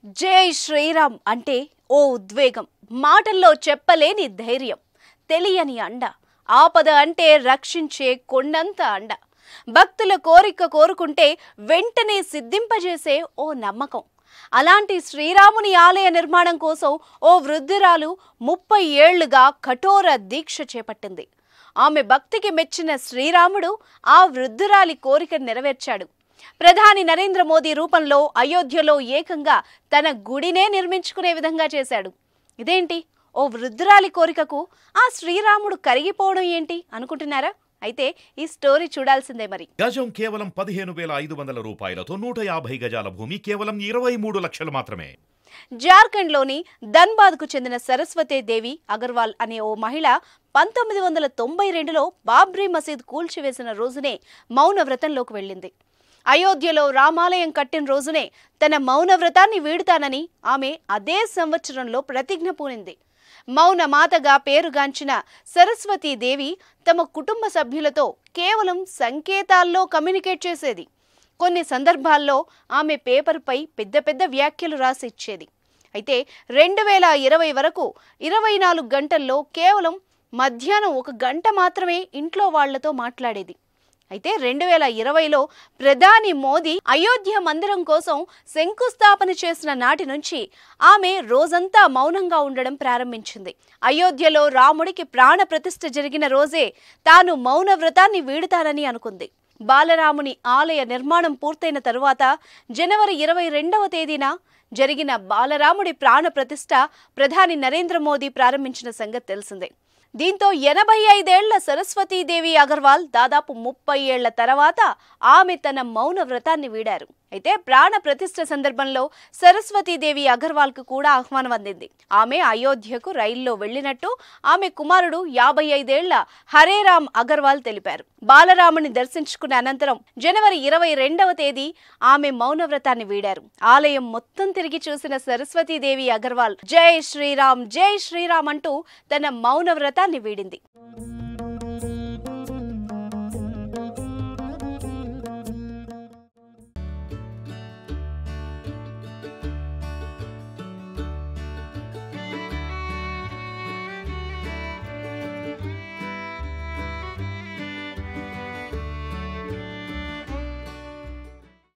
జై శ్రీరామ్ అంటే ఓ ఉద్వేగం, మాటల్లో చెప్పలేని ధైర్యం, తెలియని అండ, ఆపద అంటే రక్షించే కొండంత అండ, భక్తుల కోరిక కోరుకుంటే వెంటనే సిద్ధింపజేసే ఓ నమ్మకం. అలాంటి శ్రీరాముని ఆలయ నిర్మాణం కోసం ఓ వృద్ధురాలు 30 ఏళ్లుగా కఠోర దీక్ష చేపట్టింది. ఆమె భక్తికి మెచ్చిన శ్రీరాముడు ఆ వృద్ధురాలి కోరిక నెరవేర్చాడు. ప్రధాని నరేంద్ర మోదీ రూపంలో అయోధ్యలో ఏకంగా తన గుడినే నిర్మించుకునే విధంగా చేశాడు. ఇదేంటి, ఓ వృద్ధురాలి కోరికకు ఆ శ్రీరాముడు కరిగిపోవడం ఏంటి అనుకుంటున్నారా? అయితే ఈ స్టోరీ చూడాల్సిందే. మరి గజం కేవలం 15,500 రూపాయలతో 150 గజాల భూమి కేవలం 23 లక్షలు మాత్రమే. జార్ఖండ్లోని ధన్బాద్కు చెందిన సరస్వతి దేవి అగర్వాల్ అనే ఓ మహిళ 1992లో బాబ్రీ మసీద్ కూల్చివేసిన రోజునే మౌన వ్రతంలోకి వెళ్ళింది. అయోధ్యలో రామాలయం కట్టిన రోజునే తన మౌన వ్రతాన్ని వీడుతానని ఆమె అదే సంవత్సరంలో ప్రతిజ్ఞ పూనింది. మౌన మాతగా పేరుగాంచిన సరస్వతీదేవి తమ కుటుంబ సభ్యులతో కేవలం సంకేతాల్లో కమ్యూనికేట్ చేసేది. కొన్ని సందర్భాల్లో ఆమె పేపర్పై పెద్ద పెద్ద వ్యాఖ్యలు రాసి ఇచ్చేది. అయితే 2020 వరకు 24 గంటల్లో కేవలం మధ్యాహ్నం 1 గంట మాత్రమే ఇంట్లో వాళ్లతో మాట్లాడేది. అయితే 2020లో ప్రధాని మోదీ అయోధ్య మందిరం కోసం శంకుస్థాపన చేసిన నాటి నుంచి ఆమె రోజంతా మౌనంగా ఉండడం ప్రారంభించింది. అయోధ్యలో రాముడికి ప్రాణ ప్రతిష్ఠ జరిగిన రోజే తాను మౌన వ్రతాన్ని వీడుతానని అనుకుంది. బాలరాముని ఆలయ నిర్మాణం పూర్తయిన తరువాత జనవరి 22వ తేదీన జరిగిన బాలరాముడి ప్రాణ ప్రతిష్ఠ ప్రధాని నరేంద్ర మోదీ ప్రారంభించిన సంగతి తెలిసిందే. దీంతో 85 ఏళ్ల సరస్వతీదేవి అగర్వాల్ దాదాపు 30 ఏళ్ల తర్వాత ఆమె తన మౌన వ్రతాన్ని వీడారు. అయితే ప్రాణ ప్రతిష్ఠ సందర్భంలో సరస్వతీదేవి అగర్వాల్కు కూడా ఆహ్వానం అందింది. ఆమె అయోధ్యకు రైల్లో వెళ్లినట్టు ఆమె కుమారుడు 55 ఏళ్ల హరేరామ్ అగర్వాల్ తెలిపారు. బాలరాముని దర్శించుకున్న అనంతరం జనవరి 22వ తేదీ ఆమె మౌన వ్రతాన్ని వీడారు. ఆలయం మొత్తం తిరిగి చూసిన సరస్వతీదేవి అగర్వాల్ జై శ్రీరామ్ అంటూ తన మౌన వ్రతాన్ని వీడింది.